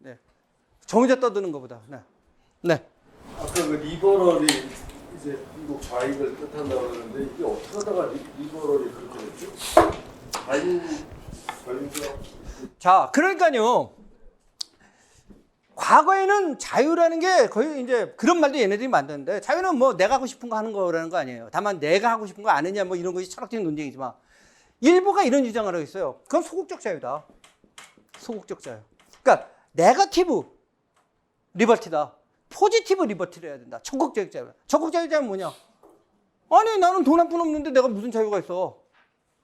네. 저 혼자 떠드는 것보다. 네. 네. 아까 그 리버럴이 이제 미국 좌익을 뜻한다고 그러는데 이게 어떻게 하다가 리버럴이 그렇게 됐죠? 자유가 자, 그러니까요. 과거에는 자유라는 게 거의 이제 그런 말도 얘네들이 만드는데 자유는 뭐 내가 하고 싶은 거 하는 거라는 거 아니에요. 다만 내가 하고 싶은 거 아느냐 뭐 이런 것이 철학적인 논쟁이지만 일부가 이런 주장을 하고 있어요. 그건 소극적 자유다. 소극적 자유. 그러니까 네거티브 리버티다. 포지티브 리버티를 해야 된다. 적극적 자유. 적극적 자유는 뭐냐? 아니 나는 돈 한 푼 없는데 내가 무슨 자유가 있어.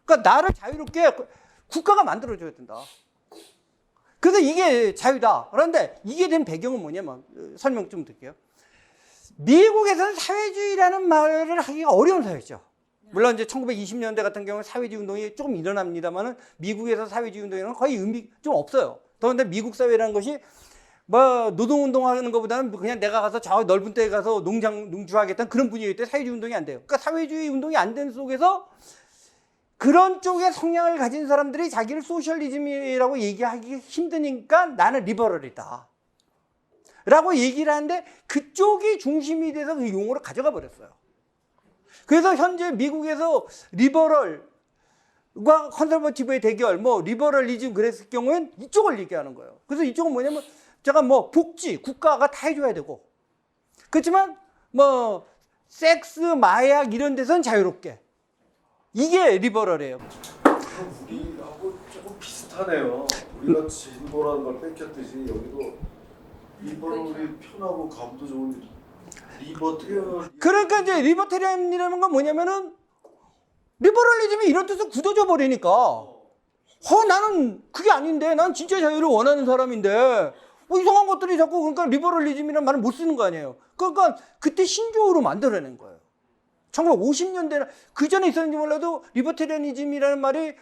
그러니까 나를 자유롭게 국가가 만들어줘야 된다. 그래서 이게 자유다. 그런데 이게 된 배경은 뭐냐면 설명 좀 드릴게요. 미국에서는 사회주의라는 말을 하기가 어려운 사회죠. 물론 이제 1920년대 같은 경우는 사회주의 운동이 조금 일어납니다만은 미국에서 사회주의 운동에는 거의 의미 좀 없어요. 그런데 미국 사회라는 것이 뭐 노동운동하는 것보다는 그냥 내가 가서 저 넓은 데에 가서 농주하겠다는 그런 분위기일 때 사회주의 운동이 안 돼요. 그러니까 사회주의 운동이 안 되는 속에서 그런 쪽의 성향을 가진 사람들이 자기를 소셜리즘이라고 얘기하기 힘드니까 나는 리버럴이다 라고 얘기를 하는데 그쪽이 중심이 돼서 그 용어를 가져가 버렸어요. 그래서 현재 미국에서 리버럴과 컨serva티브의 대결, 뭐 리버럴리즘 그랬을 경우엔 이쪽을 얘기하는 거예요. 그래서 이쪽은 뭐냐면 제가 뭐 복지, 국가가 다 해줘야 되고 그렇지만 뭐 섹스, 마약 이런 데서는 자유롭게 이게 리버럴이에요. 우리하고 조금 비슷하네요. 우리가 진보라는 걸 뺏겼듯이 여기도 리버럴이 편하고 감도 좋은 리버테리언. 그러니까 이제 리버테리안이라는 건 뭐냐면은 리버럴리즘이 이런 뜻을 굳어져 버리니까 나는 그게 아닌데 난 진짜 자유를 원하는 사람인데 뭐 이상한 것들이 자꾸 그러니까 리버럴리즘이라는 말을 못 쓰는 거 아니에요. 그러니까 그때 신조어로 만들어낸 거예요. 1950년대나 그 전에 있었는지 몰라도 리버테리안이즘이라는 말이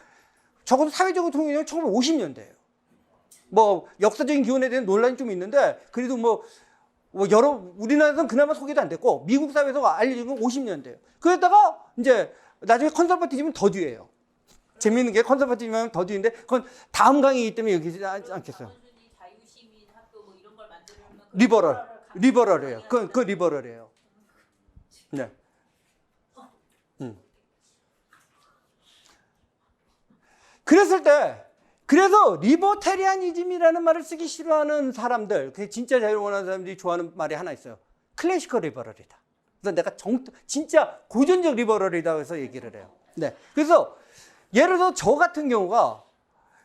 적어도 사회적으로 통일은 1950년대예요. 뭐 역사적인 기원에 대한 논란이 좀 있는데 그래도 뭐 우리나라에서는 그나마 소개도 안 됐고 미국 사회에서 알려진 건 50년대예요. 그러다가 이제 나중에 컨서버티즘은 더 뒤에요. 재미있는 게 컨서버티즘은 더 뒤인데 그건 다음 강의이기 때문에 여기 하지 않겠어요. 리버럴이에요. 그 리버럴이에요. 네. 그래서 리버테리안이즘이라는 말을 쓰기 싫어하는 사람들, 그 진짜 자유를 원하는 사람들이 좋아하는 말이 하나 있어요. 클래시컬 리버럴이다. 그래서 내가 진짜 고전적 리버럴이다 해서 얘기를 해요. 네. 그래서 예를 들어 저 같은 경우가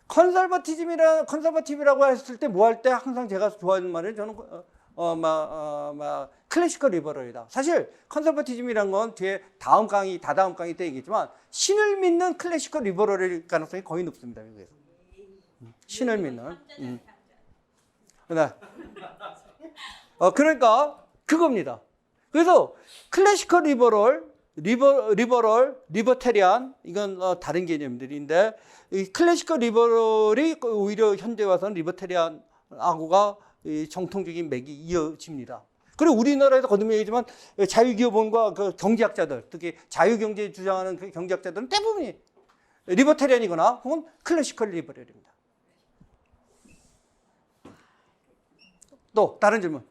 컨서버티브라고 했을 때 뭐 할 때 항상 제가 좋아하는 말은 저는 클래시컬 리버럴이다. 사실 컨서버티즘이란 건 뒤에 다다음 강의 때 얘기했지만 신을 믿는 클래시컬 리버럴일 가능성이 거의 높습니다. 미국에서. 신을 믿는. 그러니까 그겁니다. 그래서 클래시컬 리버테리안 이건 다른 개념들인데 이 클래시컬 리버럴이 오히려 현대 와서는 리버테리안하고가 정통적인 맥이 이어집니다. 그리고 우리나라에서 거듭 얘기지만 자유기업원과 그 경제학자들, 특히 자유경제 주장하는 그 경제학자들은 대부분이 리버테리안이거나 혹은 클래시컬 리버럴입니다. 또 다른 질문.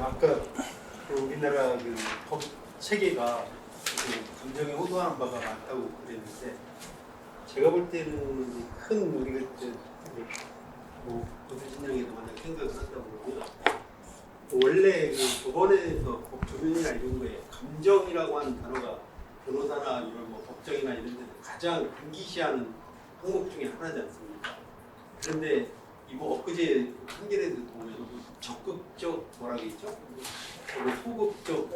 아까 우리나라 그 법 체계가 그 감정에 호소하는 바가 많다고 그랬는데 제가 볼 때는 큰 우리가 뭐 법률신앙에도 만약 생각을 한다고 그러면 원래 그 법원에서 법 조문이나 이런 거에 감정이라고 하는 단어가 변호사나 이런 뭐 법정이나 이런 데서 가장 금기시하는 항목 중에 하나지 않습니까? 그런데 이거 엊그제 한겨레에서 보면 적극적 뭐라고 했죠? 소극적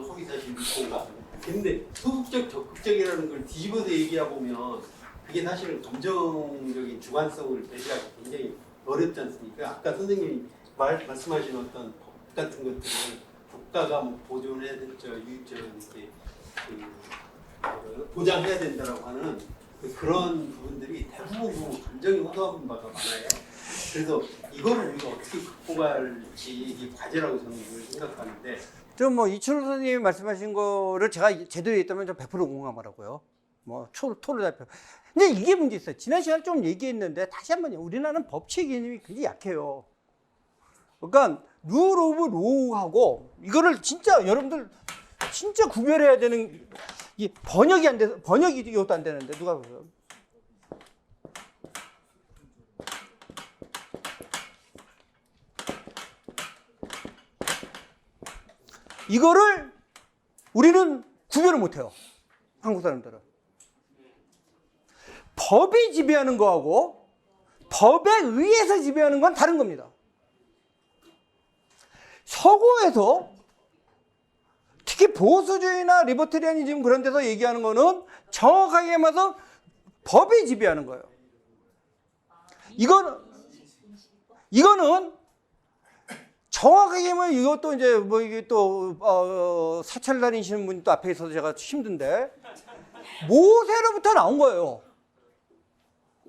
허위사실 유포가. 근데 소극적 적극적이라는 걸 뒤집어서 얘기하고 보면 그게 사실은 감정적인 주관성을 배제하기 굉장히 어렵지 않습니까? 아까 선생님이 말씀하신 어떤 법 같은 것들은 국가가 뭐 보존해야 이렇게 보장해야 된다라고 하는 그런 부분들이 대부분 감정이 호소하는 바가 많아요. 그래서 이거를 우리가 어떻게 극복할지 이게 과제라고 저는 생각하는데. 좀 뭐 이춘호 선생님이 말씀하신 거를 제가 제대로 했다면 저 100% 공감하라고요. 뭐 토를 대표. 근데 이게 문제 있어요. 지난 시간에 좀 얘기했는데 다시 한번요. 우리나라는 법치 개념이 굉장히 약해요. 그러니까 룰 오브 로우하고 이거를 진짜 여러분들 진짜 구별해야 되는 이 번역이 안 돼서 번역이 이것도 안 되는데 누가 보세요. 이거를 우리는 구별을 못 해요. 한국 사람들은. 법이 지배하는 거하고 법에 의해서 지배하는 건 다른 겁니다. 서구에서 특히 보수주의나 리버테리아니즘 그런 데서 얘기하는 거는 정확하게 말해서 법이 지배하는 거예요. 이거는 정확하게 뭐 이것도 이제 뭐 이게 또 사찰 다니시는 분이 또 앞에 있어서 제가 힘든데 모세로부터 나온 거예요.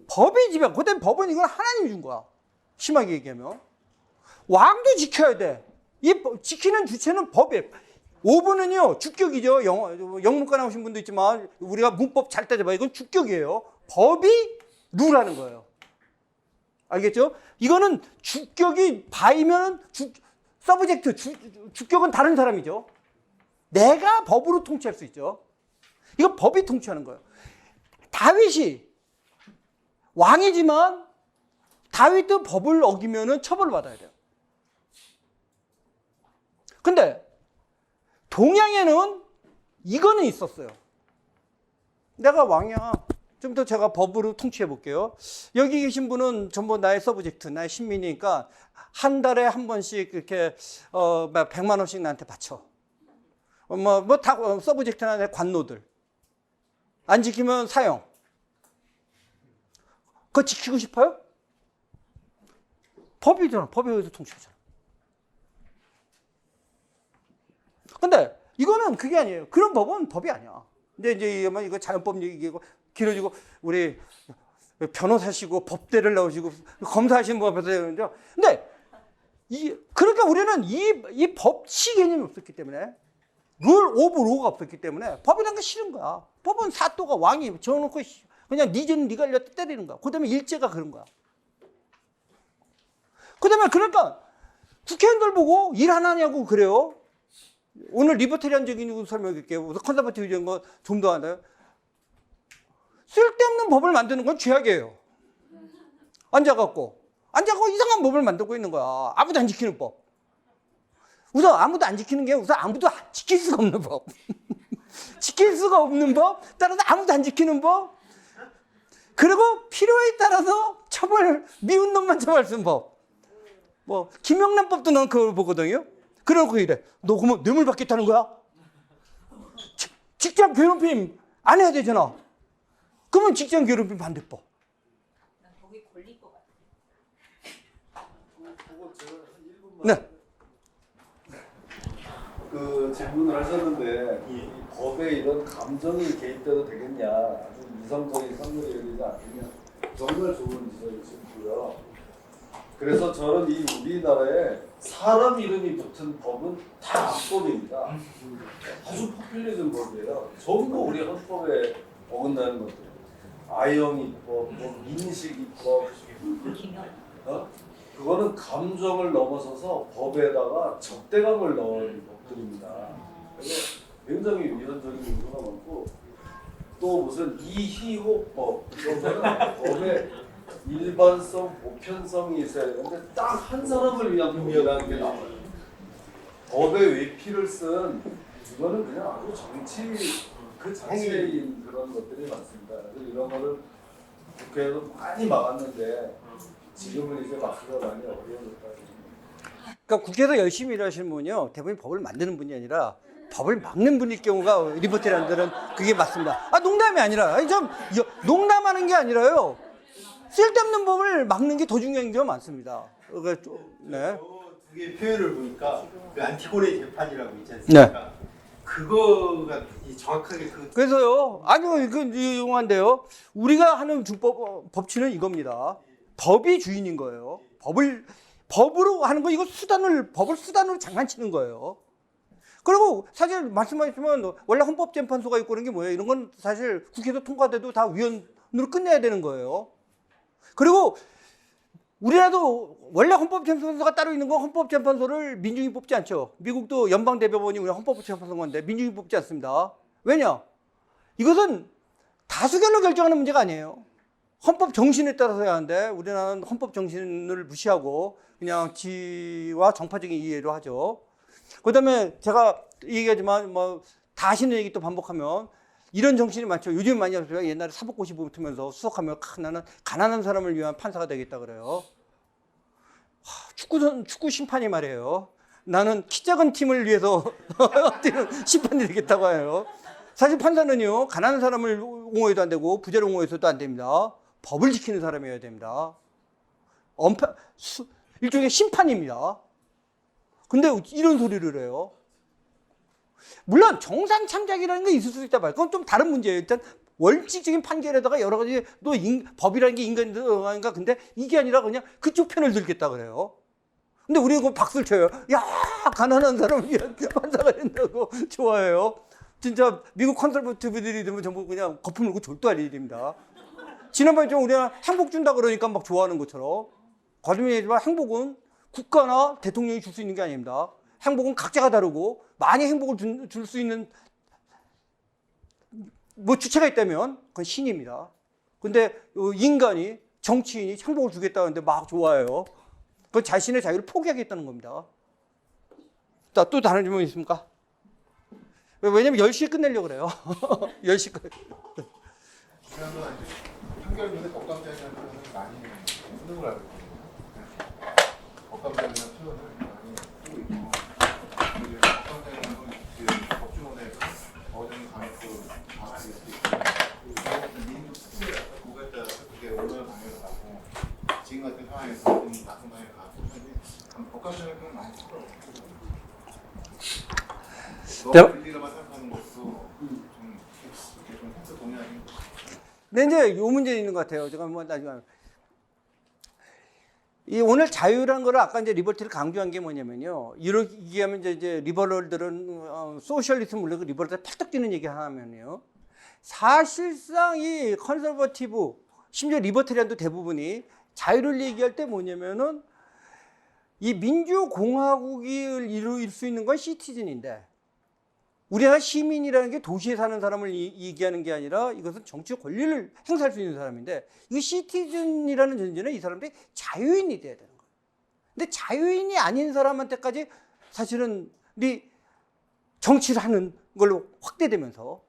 법이 지배. 그때 법은 이건 하나님이 준 거야. 심하게 얘기하면 왕도 지켜야 돼. 이 지키는 주체는 법이에요. 5번은요 주격이죠. 영문과 나오신 분도 있지만 우리가 문법 잘 따져봐. 이건 주격이에요. 법이 룰하는 거예요. 알겠죠? 이거는 주격이 바이면 서브젝트 주격은 다른 사람이죠. 내가 법으로 통치할 수 있죠. 이거 법이 통치하는 거예요. 다윗이 왕이지만 다윗도 법을 어기면은 처벌을 받아야 돼요. 근데 동양에는 이거는 있었어요. 내가 왕이야. 좀 더 제가 법으로 통치해 볼게요. 여기 계신 분은 전부 나의 서브젝트, 나의 신민이니까 한 달에 한 번씩 이렇게 100만 원씩 나한테 바쳐. 다 서브젝트나 내 관노들. 안 지키면 사형. 그거 지키고 싶어요? 법이잖아. 법에 의해서 통치하잖아. 근데 이거는 그게 아니에요. 그런 법은 법이 아니야. 근데 이제 이거 자연법 얘기고 길어지고 우리 변호사시고 법대를 나오시고 검사하시는 분 앞에서 그러는데요. 근데 그러니까 우리는 이 법치 개념이 없었기 때문에 룰 오브 로우가 없었기 때문에 법이란 게 싫은 거야. 법은 사또가 왕이 정해놓고 그냥 네 죄는 네가 일렸다 때리는 거야. 그다음에 일제가 그런 거야. 그다음에 그러니까 국회의원들 보고 일 안 하냐고 그래요. 오늘 리버테리안적인 거 설명할게요. 컨서버티브적인 거 좀 더 하나요? 쓸데없는 법을 만드는 건 죄악이에요. 앉아갖고 이상한 법을 만들고 있는 거야. 아무도 안 지키는 법. 우선 아무도 안 지키는 게 우선 아무도 지킬 수가 없는 법. 지킬 수가 없는 법, 따라서 아무도 안 지키는 법, 그리고 필요에 따라서 미운 놈만 처벌할 수 있는 법. 뭐 김영란법도 난 그걸 보거든요. 그러고 이래. 너 그러면 뇌물 받겠다는 거야? 직장 괴롭힘 안 해야 되잖아. 그러면 직장 괴롭힘 반대법. 난 거기 걸릴 것 같아. 그거 제가 한 1분만. 네. 그 질문을 하셨는데 이 법에 이런 감정이 개입돼도 되겠냐, 아주 이성적인 선물이 열리지 않겠냐, 정말 좋은 지적이시고요. 그래서 저는 이 우리나라에 사람 이름이 붙은 법은 다 악법입니다. 아주 포퓰리즘 법이에요. 전부 우리 헌법에 어긋나는 것들. 아영 입법, 민식 입법, 그거는 감정을 넘어서서 법에다가 적대감을 넣은 법들입니다. 그래서 굉장히 위헌적인 요소가 많고, 또 무슨 이희호법 이런 거는 법에 일반성, 보편성이 있어야 되는데 딱 한 사람을 위한 법이라는 게 나와요. 법의 외피를 쓴 이거는 그냥 아주 정치 그 자체인 그런 것들이 많습니다. 그래서 이런 거를 국회에서 많이 막았는데 지금은 이제 막기가 많이 어려워졌다. 그러니까 국회에서 열심히 일하시는 분이요, 대부분 법을 만드는 분이 아니라 법을 막는 분일 경우가 리버테리안들은 그게 맞습니다. 농담이 아니라, 농담하는 게 아니라요, 쓸데없는 법을 막는 게 더 중요한 경우가 많습니다. 네. 두 개의 표현을 보니까 그 안티고네 재판이라고 있지 않습니까? 네. 그거가 정확하게 그래서요, 아주 유용한데요, 우리가 하는 법치는 이겁니다. 법이 주인인 거예요. 법으로 하는 거, 법을 수단으로 장난치는 거예요. 그리고 사실 말씀하셨지만 원래 헌법재판소가 있고 그런 게 뭐예요? 이런 건 사실 국회에서 통과돼도 다 위헌 으로 끝내야 되는 거예요. 그리고 우리나라도 원래 헌법재판소가 따로 있는 건 헌법재판소를 민중이 뽑지 않죠. 미국도 연방대법원이 우리 헌법재판소인데 민중이 뽑지 않습니다. 왜냐? 이것은 다수결로 결정하는 문제가 아니에요. 헌법 정신에 따라서 해야 하는데 우리나라는 헌법 정신을 무시하고 그냥 지와 정파적인 이해로 하죠. 그다음에 제가 얘기하지만 뭐 다시는 얘기 또 반복하면 이런 정신이 많죠. 요즘 많이 하죠. 옛날에 사법고시 붙으면서 수석하면 나는 가난한 사람을 위한 판사가 되겠다 그래요. 축구 심판이 말이에요. 나는 키 작은 팀을 위해서 뛰는 심판이 되겠다고 해요. 사실 판사는요, 가난한 사람을 옹호해도 안 되고 부자를 옹호해서도 안 됩니다. 법을 지키는 사람이어야 됩니다. 일종의 심판입니다. 근데 이런 소리를 해요. 물론 정상 참작이라는 게 있을 수 있다 말이에요. 그건 좀 다른 문제예요. 일단 원칙적인 판결에다가 여러 가지 또 법이라는 게 인간이 들어가니까 근데 이게 아니라 그냥 그쪽 편을 들겠다 그래요. 근데 우리는 그 박수를 쳐요. 야, 가난한 사람을 위한 판사가 된다고 좋아해요. 진짜 미국 컨설버티브들이 되면 전부 그냥 거품 물고 졸도할 일입니다. 지난번에 좀 우리가 행복 준다 그러니까 막 좋아하는 것처럼. 거듭 얘기지만 행복은 국가나 대통령이 줄 수 있는 게 아닙니다. 행복은 각자가 다르고 많이 행복을 줄 수 있는 뭐 주체가 있다면 그건 신입니다. 근데 인간이 정치인이 행복을 주겠다는데 막 좋아해요. 그건 자신의 자유를 포기하겠다는 겁니다. 자, 또 다른 질문 있습니까? 왜냐면 10시에 끝내려고 그래요. 10시 끝. 그러면 판결문에 법감장이라는 표현을 많이 쓰는 걸 알고 있거든요. 법감장이라는 표현을 많이 쓰고 있고, 그리고 법감장이라는 건 법조문에서 어느 강력도 방안일 수 있고, 민주 특수에 그거에 따라서 그게 얼마나 방해를 가고, 지금 같은 상황에서 좀 나쁜 방해를 가고, 근데 법감장이라는 표현을 많이 쓰더라고요. 너무 불리라만 생각하는 것도 좀 팩트 동의하는 거. 근데 이제 요 문제 있는 것 같아요. 제가 뭐 나중에 이 오늘 자유라는 거를 아까 이제 리버티를 강조한 게 뭐냐면요. 이렇게 하면 이제 리버럴들은 소셜리스트 물론 리버럴들 팔떡 뛰는 얘기 하면요. 사실상 이 컨서버티브 심지어 리버테리안도 대부분이 자유를 얘기할 때 뭐냐면은 이 민주공화국을 이룰 수 있는 건 시티즌인데 우리나라 시민이라는 게 도시에 사는 사람을 얘기하는 게 아니라 이것은 정치적 권리를 행사할 수 있는 사람인데 이 시티즌이라는 전제는 이 사람들이 자유인이 돼야 되는 거예요. 근데 자유인이 아닌 사람한테까지 사실은 우리 정치를 하는 걸로 확대되면서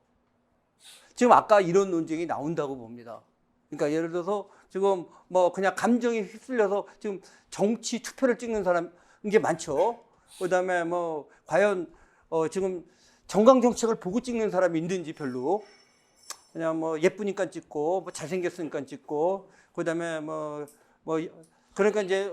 지금 아까 이런 논쟁이 나온다고 봅니다. 그러니까 예를 들어서 지금 뭐 그냥 감정에 휩쓸려서 지금 정치 투표를 찍는 사람 게 많죠. 그다음에 뭐 과연 지금 정강 정책을 보고 찍는 사람이 있는지 별로 그냥 뭐 예쁘니까 찍고 뭐 잘생겼으니까 찍고 그다음에 뭐 그러니까 이제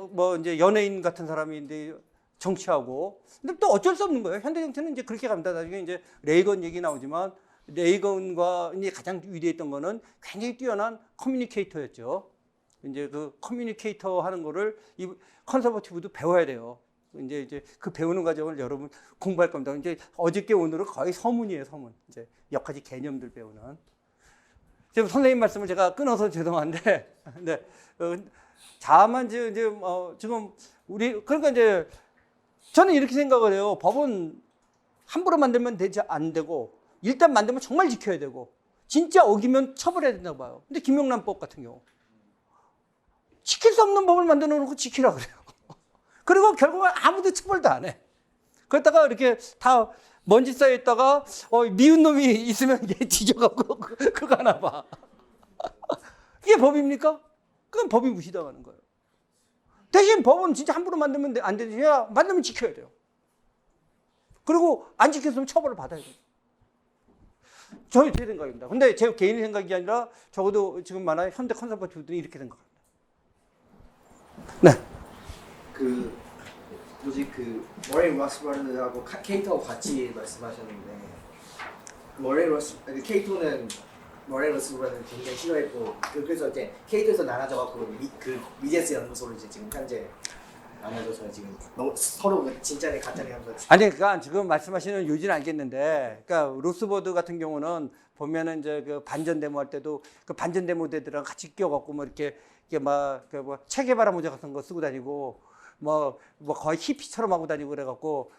연예인 같은 사람이 이제 정치하고 근데 또 어쩔 수 없는 거예요. 현대 정치는 이제 그렇게 갑니다. 나중에 이제 레이건 얘기 나오지만 레이건과 이제 가장 위대했던 거는 굉장히 뛰어난 커뮤니케이터였죠. 이제 그 커뮤니케이터 하는 거를 이 컨서버티브도 배워야 돼요. 이제 그 배우는 과정을 여러분 공부할 겁니다. 이제 어저께 오늘은 거의 서문이에요, 서문. 이제 몇 가지 개념들 배우는. 지금 선생님 말씀을 제가 끊어서 죄송한데, 네. 다만 지금 우리 그러니까 이제 저는 이렇게 생각을 해요. 법은 함부로 만들면 안 되고 일단 만들면 정말 지켜야 되고 진짜 어기면 처벌해야 된다고 봐요. 근데 김영란법 같은 경우 지킬 수 없는 법을 만들어 놓고 지키라 그래요. 그리고 결국은 아무도 처벌도 안 해. 그러다가 이렇게 다 먼지 쌓여있다가 미운 놈이 있으면 얘 뒤져갖고 그거 하나 봐. 이게 법입니까? 그건 법이 무시당하는 거예요. 대신 법은 진짜 함부로 만들면 안 되지. 만들면 지켜야 돼요. 그리고 안 지켰으면 처벌을 받아야 돼요. 저희 제 생각입니다. 근데 제 개인 생각이 아니라 적어도 지금 많은 현대 컨서버티브들이 이렇게 생각합니다. 네. 머레이 러스버드하고 케이토하고 같이 말씀하셨는데 케이토는 머레이 러스버드는 굉장히 싫어했고 그래서 이제 케이토에서 나눠져갖고 그 미제스 연구소로 이제 지금 현재 나눠져서 지금 너무 서로 진짜네 가짜네 하면서 아니, 그러니까 지금 말씀하시는 요지는 알겠는데, 그러니까 로스버드 같은 경우는 보면은 이제 그 반전 데모 할 때도 그 반전 데모대들랑 같이 끼워갖고 뭐 이렇게 뭐 체게바라 모자 같은 거 쓰고 다니고 뭐 거의 히피처럼 하고 다니고 그래갖고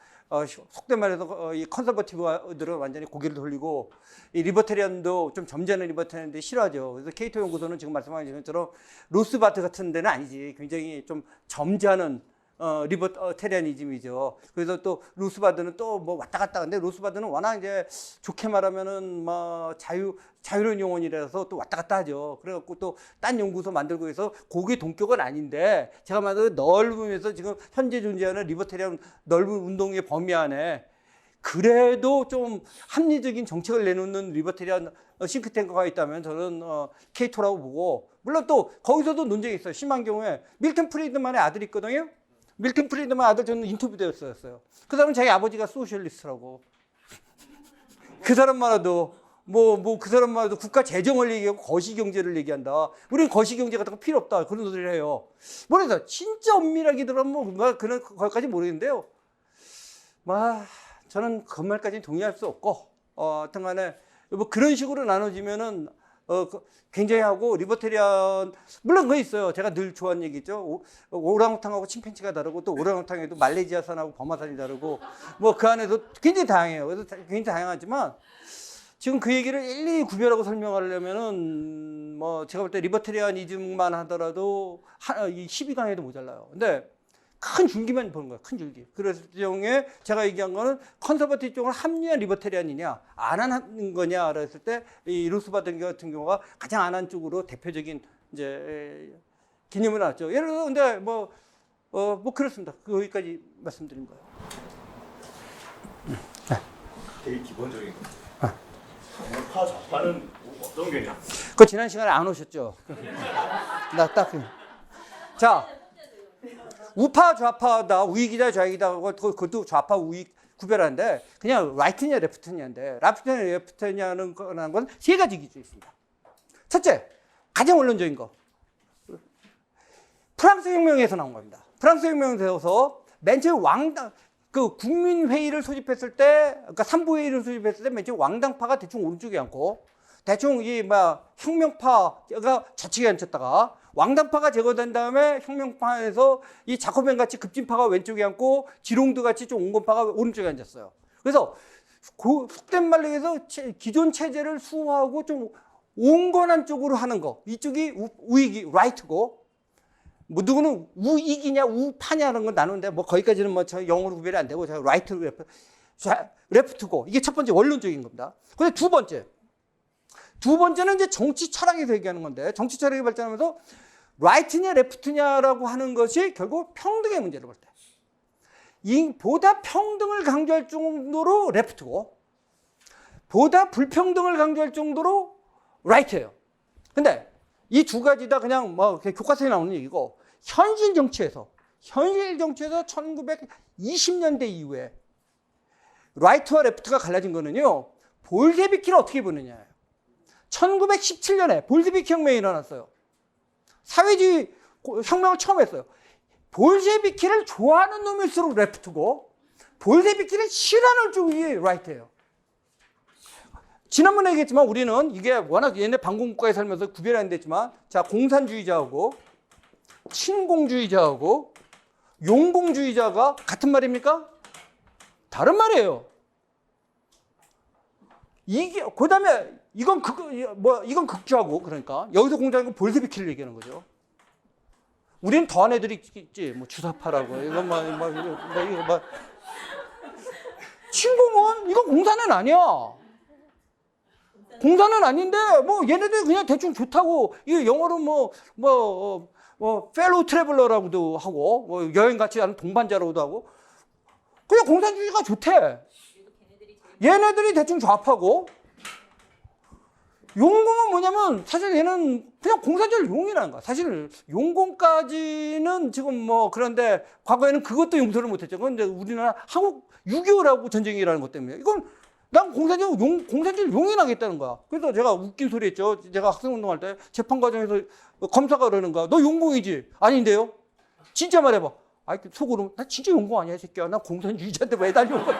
속된 말해서 이 컨서버티브들은 완전히 고개를 돌리고 이 리버테리안도 좀 점잖은 리버테리안들이 싫어하죠. 그래서 케이토 연구소는 지금 말씀하신 것처럼 로스바트 같은 데는 아니지. 굉장히 좀 점잖은 리버테리아니즘이죠. 그래서 또 로스바드는 또 뭐 왔다 갔다 하는데 로스바드는 워낙 이제 좋게 말하면은 뭐 자유로운 영혼이라서 또 왔다 갔다 하죠. 그래갖고 또 딴 연구소 만들고 해서 거기 동격은 아닌데 제가 말하는 넓으면서 지금 현재 존재하는 리버테리안 넓은 운동의 범위 안에 그래도 좀 합리적인 정책을 내놓는 리버테리안 싱크탱크가 있다면 저는 케이토라고 보고, 물론 또 거기서도 논쟁이 있어요. 심한 경우에 밀턴 프리드만의 아들이 있거든요. 밀턴 프리드만 아들 저는 인터뷰되었어요. 그 사람은 자기 아버지가 소셜리스트라고. 그 사람만 해도 그 사람만 해도 국가 재정을 얘기하고 거시경제를 얘기한다. 우리는 거시경제 같은 거 필요 없다. 그런 소리를 해요. 뭐래서 진짜 엄밀하게 들어가면 뭐 그런 거기까지 모르겠는데요. 저는 그 말까지는 동의할 수 없고, 하여튼간에 뭐 그런 식으로 나눠지면은 굉장히 하고 리버테리안 물론 그거 있어요. 제가 늘 좋아하는 얘기죠. 오랑우탕하고 침팬지가 다르고 또 오랑우탕에도 말레이시아산하고 버마산이 다르고 뭐 그 안에도 굉장히 다양해요. 그래서 굉장히 다양하지만 지금 그 얘기를 일일이 구별하고 설명하려면은 뭐 제가 볼 때 리버테리아니즘만 하더라도 이 12강에도 모자라요. 근데 큰 줄기만 보는 거예요. 큰 줄기. 그래서 경우에 제가 얘기한 거는 컨서버티브 쪽은 합리한 리버테리안이냐 안 하는 거냐 그랬을 때 이 로스바드 같은 경우가 가장 안 한 쪽으로 대표적인 이제 개념을 나왔죠. 예를 들어 근데 뭐 그렇습니다. 거기까지 말씀드린 거예요. 되게 기본적인 거. 우파 좌파는 어떤 개념? 그 지난 시간에 안 오셨죠? 나 딱 자. 우파 좌파다 우익이다 좌익이다 그것도 좌파 우익 구별하는데 그냥 라이트냐 레프트냐인데 라이트냐 레프트냐는 건 세 가지 기준이 있습니다. 첫째, 가장 원론적인 거 프랑스 혁명에서 나온 겁니다. 프랑스 혁명에서 맨 처음 그 국민회의를 소집했을 때, 그러니까 삼부회의를 소집했을 때 맨 처음 왕당파가 대충 오른쪽에 앉고 대충 혁명파가 좌측에 앉혔다가 왕당파가 제거된 다음에 혁명파에서 이 자코벤 같이 급진파가 왼쪽에 앉고 지롱드 같이 좀 온건파가 오른쪽에 앉았어요. 그래서 속된 말로 해서 기존 체제를 수호하고 좀 온건한 쪽으로 하는 거. 이쪽이 우익이 라이트고 뭐 누구는 우익이냐 우파냐는 걸 나누는데 뭐 거기까지는 뭐 저 영어로 구별이 안 되고 제가 라이트 레프트고 이게 첫 번째 원론적인 겁니다. 근데 두 번째는 이제 정치 철학에서 얘기하는 건데 정치 철학이 발전하면서 라이트냐 레프트냐라고 하는 것이 결국 평등의 문제를 볼 때 보다 평등을 강조할 정도로 레프트고 보다 불평등을 강조할 정도로 라이트예요. 근데 이 두 가지 다 그냥 뭐 교과서에 나오는 얘기고 현실 정치에서 1920년대 이후에 라이트와 레프트가 갈라진 거는요. 볼셰비키를 어떻게 보느냐예요. 1917년에 볼셰비키 혁명이 일어났어요. 사회주의 혁명을 처음 했어요. 볼셰비키를 좋아하는 놈일수록 레프트고 볼셰비키를 싫어하는 쪽이 라이트예요. 지난번에 얘기했지만 우리는 이게 워낙 옛날 반공국가에 살면서 구별이 안 됐지만 자 공산주의자하고 친공주의자하고 용공주의자가 같은 말입니까? 다른 말이에요. 이게 그다음에 이건 극주하고 그러니까 여기서 공자는 볼셰비키를 얘기하는 거죠. 우리는 더한 애들이 있지 뭐 주사파라고 이건 이거 친공은 이건 공산은 아니야. 공산은 아닌데 뭐 얘네들 그냥 대충 좋다고 이거 영어로 fellow traveler라고도 하고 뭐 여행 같이 하는 동반자라고도 하고 그냥 공산주의가 좋대. 얘네들이 대충 좌파고 용공은 뭐냐면 사실 얘는 그냥 공산주의 용이라는 거야. 사실 용공까지는 지금 뭐 그런데 과거에는 그것도 용서를 못했죠. 그런데 우리나라 한국 6.25라고 전쟁이라는 것 때문에 이건 난 공산주의 용인하겠다는 거야. 그래서 제가 웃긴 소리 했죠. 제가 학생운동할 때 재판 과정에서 검사가 그러는 거야. 너 용공이지? 아닌데요? 진짜 말해봐. 아, 속으로 나 진짜 용공 아니야, 이 새끼야. 나 공산주의자인데 왜 달려온 거야?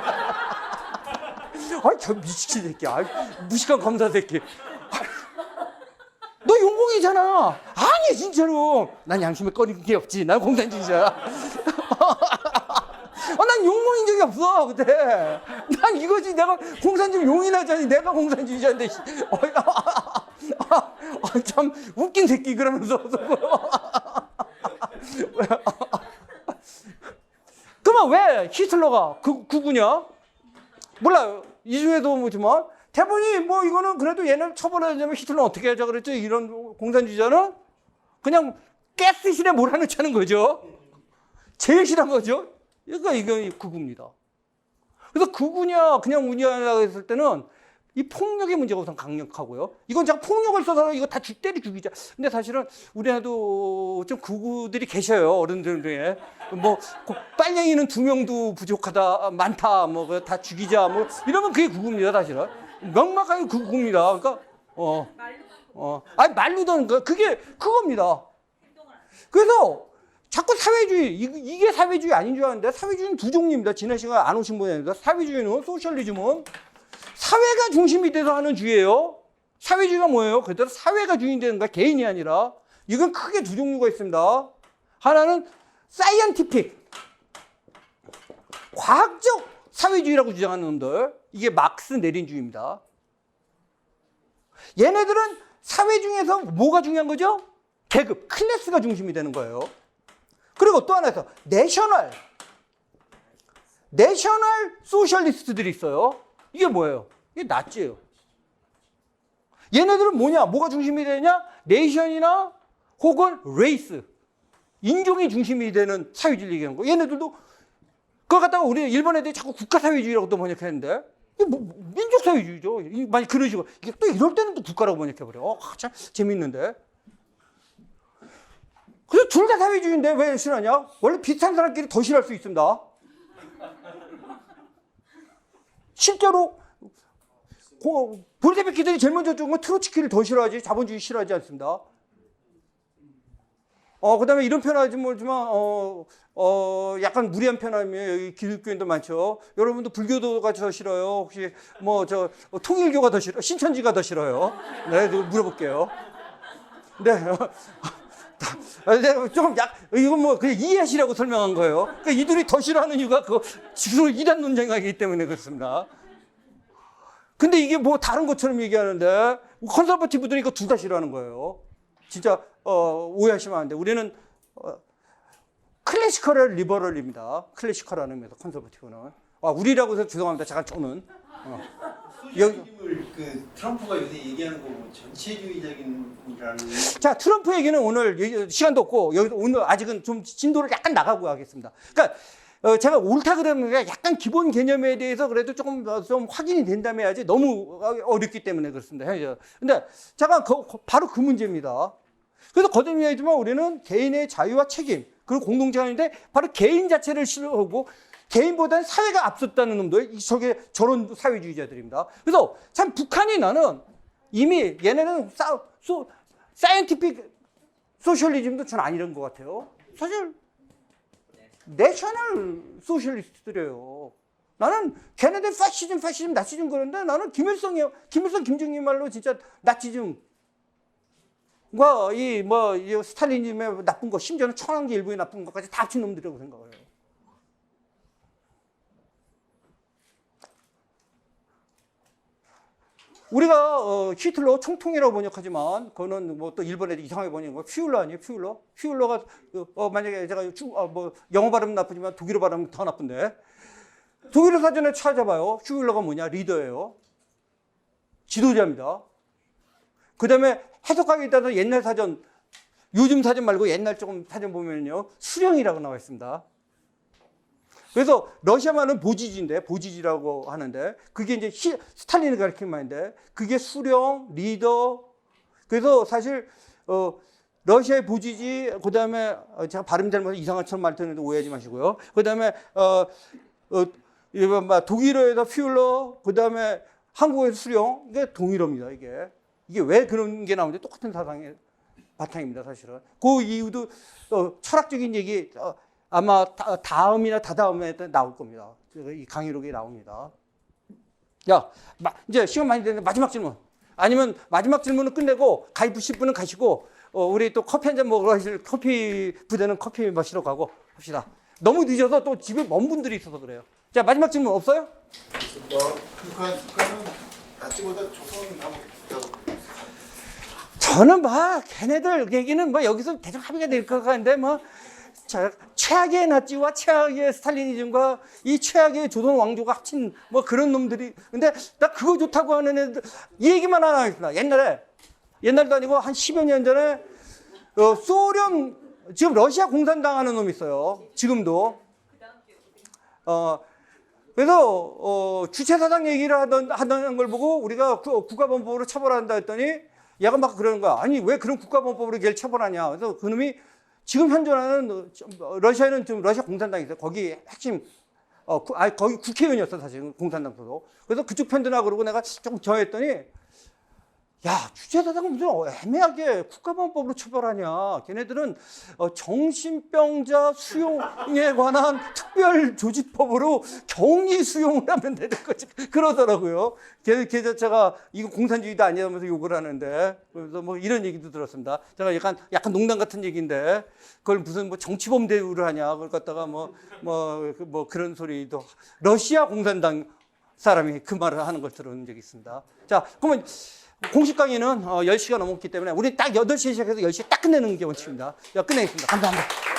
아, 저 미친 새끼야. 아, 무식한 검사 새끼. 너 용공이잖아. 아니, 진짜로. 난 양심에 꺼린 게 없지. 난 공산주의자야. 난 용공인 적이 없어, 그때. 난 이거지. 내가 공산주의 용인하자니 내가 공산주의자인데. 참 웃긴 새끼 그러면서. 그러면 왜 히틀러가 극우냐? 몰라요. 이 중에도 뭐지만 대부분이 뭐 이거는 그래도 얘는 처벌하자면 히틀러 어떻게 하자 그랬죠? 이런 공산주의자는 그냥 가스실에 몰아넣자는 거죠. 제일 싫은 거죠. 그러니까 이거 극우입니다. 그래서 극우냐 그냥 우냐라고 했을 때는 이 폭력의 문제가 우선 강력하고요. 이건 제가 폭력을 써서 이거 다 때려 죽이자. 근데 사실은 우리나라도 좀 극우들이 계셔요. 어른들 중에. 뭐 빨갱이는 2명도 부족하다, 많다, 뭐 다 죽이자, 뭐 이러면 그게 극우입니다, 사실은. 명확하게 극우입니다. 그러니까 아니 말로든 그게 그겁니다. 그래서 자꾸 사회주의 이게 사회주의 아닌 줄 아는데 사회주의는 두 종류입니다. 지난 시간 안 오신 분이 아닙니다. 사회주의는 소셜리즘은 사회가 중심이 돼서 하는 주의예요. 사회주의가 뭐예요? 그래도 사회가 주인이 되는 거야. 개인이 아니라. 이건 크게 두 종류가 있습니다. 하나는 사이언티픽, 과학적 사회주의라고 주장하는 놈들. 이게 막스 내린주의입니다. 얘네들은 사회 중에서 뭐가 중요한 거죠? 계급, 클래스가 중심이 되는 거예요. 그리고 또 하나 있어. 내셔널 소셜리스트들이 있어요. 이게 뭐예요? 이게 나치예요. 얘네들은 뭐냐? 뭐가 중심이 되냐? 네이션이나 혹은 레이스, 인종이 중심이 되는 사회주의를 얘기하는 거예요. 얘네들도 그거 갖다가 우리 일본 애들이 자꾸 국가사회주의라고 또 번역했는데 이게 뭐 민족사회주의죠. 만약 그런 식으로 이게 또 이럴 때는 또 국가라고 번역해버려. 참 재밌는데. 그래서 둘 다 사회주의인데 왜 싫어하냐? 원래 비슷한 사람끼리 더 싫어할 수 있습니다. 실제로 볼셰비키들이 제일 먼저 준 건 트로츠키를 더 싫어하지 자본주의 싫어하지 않습니다. 그다음에 이런 표현하지 모르지만 약간 무리한 표현이면 여기 기독교인도 많죠. 여러분도 불교도가 더 싫어요? 혹시 뭐 통일교가 더 싫어? 신천지가 더 싫어요? 네, 물어볼게요. 네. 이건 뭐 그냥 이해하시라고 설명한 거예요. 그러니까 이들이 더 싫어하는 이유가 지금 이단 논쟁하기 때문에 그렇습니다. 근데 이게 뭐 다른 것처럼 얘기하는데 컨서버티브들이 이거 둘 다 싫어하는 거예요. 진짜 오해하시면 안 돼. 우리는 클래시컬 리버럴입니다. 클래시컬하는 의미에서 컨서버티브는. 우리라고 해서 죄송합니다. 잠깐 저는. 소셜리즘을 트럼프가 요새 얘기하는 거 뭐 전체주의적인이라는. 자, 트럼프 얘기는 오늘 시간도 없고 여기 오늘 아직은 좀 진도를 약간 나가고 하겠습니다. 그러니까 제가 옳다 그러면 약간 기본 개념에 대해서 그래도 좀 확인이 된다면 해야지 너무 어렵기 때문에 그렇습니다. 근데 잠깐 바로 그 문제입니다. 그래서 거듭 얘기하지만 우리는 개인의 자유와 책임 그리고 공동체인데 바로 개인 자체를 싫어하고 개인보다는 사회가 앞섰다는 놈들 저런 사회주의자들입니다. 그래서 참 북한이 나는 이미 얘네는 사이언티픽 소셜리즘도 전 아니란 것 같아요. 사실 내셔널 소셜리스트래요. 나는 걔네들 파시즘, 나치즘 그런데 나는 김일성, 김정일 말로 진짜 나치즘과 이 스탈린즘의 나쁜 거, 심지어는 천황제 일부의 나쁜 것까지 다 합친 놈들이라고 생각을 해요. 우리가 히틀러 총통이라고 번역하지만 그거는 뭐 또 일본 애들 이상하게 번역한 거 퓨일러 아니에요? 퓨일러가 만약에 제가 영어 발음 나쁘지만 독일어 발음 더 나쁜데 독일어 사전에 찾아봐요. 퓨일러가 뭐냐? 리더예요. 지도자입니다. 그 다음에 해석하기에 따라서 옛날 사전, 요즘 사전 말고 옛날 조금 사전 보면요 수령이라고 나와 있습니다. 그래서 러시아말은 보지지라고 하는데 그게 이제 스탈린을 가리키는 말인데 그게 수령, 리더. 그래서 사실 러시아의 보지지, 그다음에 제가 발음 잘못해서 이상한처럼 말 듣는데 오해하지 마시고요. 그다음에 독일어에서 퓨일러, 그다음에 한국에서 수령. 이게 동일어입니다. 이게 왜 그런 게 나오는지 똑같은 사상의 바탕입니다. 사실은 그 이유도 철학적인 얘기. 아마 다음이나 다다음에 나올 겁니다. 이 강의록이 나옵니다. 야, 이제 시간 많이 됐는데 마지막 질문. 아니면 마지막 질문은 끝내고 가입하실 분은 가시고 우리 또 커피 한 잔 먹으러 가실 커피 부대는 커피 마시러 가고 합시다. 너무 늦어서 또 집에 먼 분들이 있어서 그래요. 자, 마지막 질문 없어요? 북한은 나치보다 조선하고 비슷하고. 저는 걔네들 얘기는 여기서 대충 합의가 될 것 같은데 최악의 나치와 최악의 스탈리니즘과 이 최악의 조선 왕조가 합친 그런 놈들이. 근데 나 그거 좋다고 하는 애들 이 얘기만 하나 하겠습니다. 옛날도 아니고 한 10여 년 전에 소련, 지금 러시아 공산당 하는 놈이 있어요. 지금도. 그래서 주체사상 얘기를 하던 걸 보고 우리가 국가범법으로 처벌한다 했더니 얘가 막 그러는 거야. 아니 왜 그런 국가범법으로 걔를 처벌하냐. 그래서 그놈이 지금 현존하는 러시아에는 지금 러시아 공산당이 있어요. 거기 핵심 거기 국회의원이었어 사실 공산당 소속. 그래서 그쪽 편드나 그러고 내가 조금 저했더니 야, 주체사상은 무슨 애매하게 국가범법으로 처벌하냐. 걔네들은 정신병자 수용에 관한 특별조치법으로 격리 수용을 하면 되는 거지. 그러더라고요. 걔 자체가 이거 공산주의도 아니라면서 욕을 하는데. 그래서 이런 얘기도 들었습니다. 제가 약간 농담 같은 얘기인데 그걸 무슨 정치범 대우를 하냐. 그걸 갖다가 그런 소리도. 러시아 공산당 사람이 그 말을 하는 걸 들은 적이 있습니다. 자, 그러면 공식 강의는 10시가 넘었기 때문에 우리 딱 8시에 시작해서 10시에 딱 끝내는 게 원칙입니다. 자, 끝내겠습니다. 감사합니다.